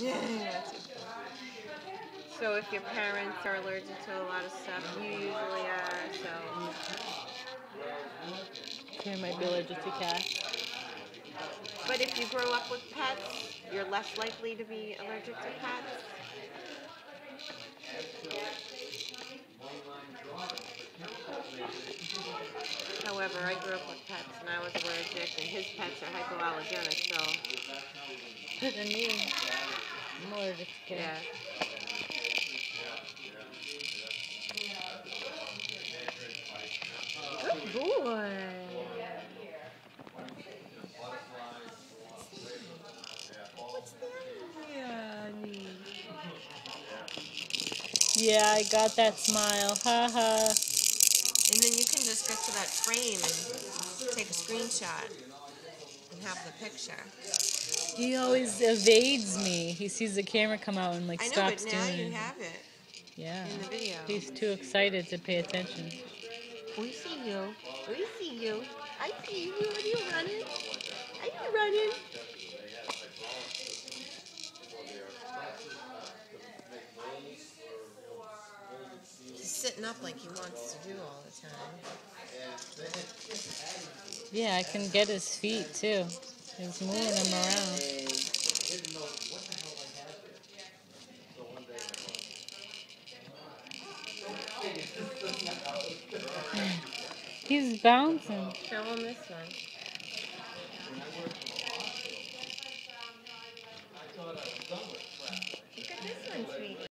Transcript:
Yeah. So if your parents are allergic to a lot of stuff, you usually are, so... Karen might be allergic to cats. But if you grow up with pets, you're less likely to be allergic to pets. However, I grew up with pets and I was allergic, and his pets are hypoallergenic, so... And me. I'm allergic to cats. Yeah. Good boy. What's that? Yeah, neat. Yeah, I got that smile. Ha ha. And then you can just get to that frame and take a screenshot and have the picture. He always evades me. He sees the camera come out and like I know, stops but now doing you it. have it Yeah. in the video. He's too excited to pay attention. We see you. We see you. I see you. Are you running? Are you running? He's sitting up like he wants to do all the time. Yeah, I can get his feet too. He's moving him around. He's bouncing. Show him this one.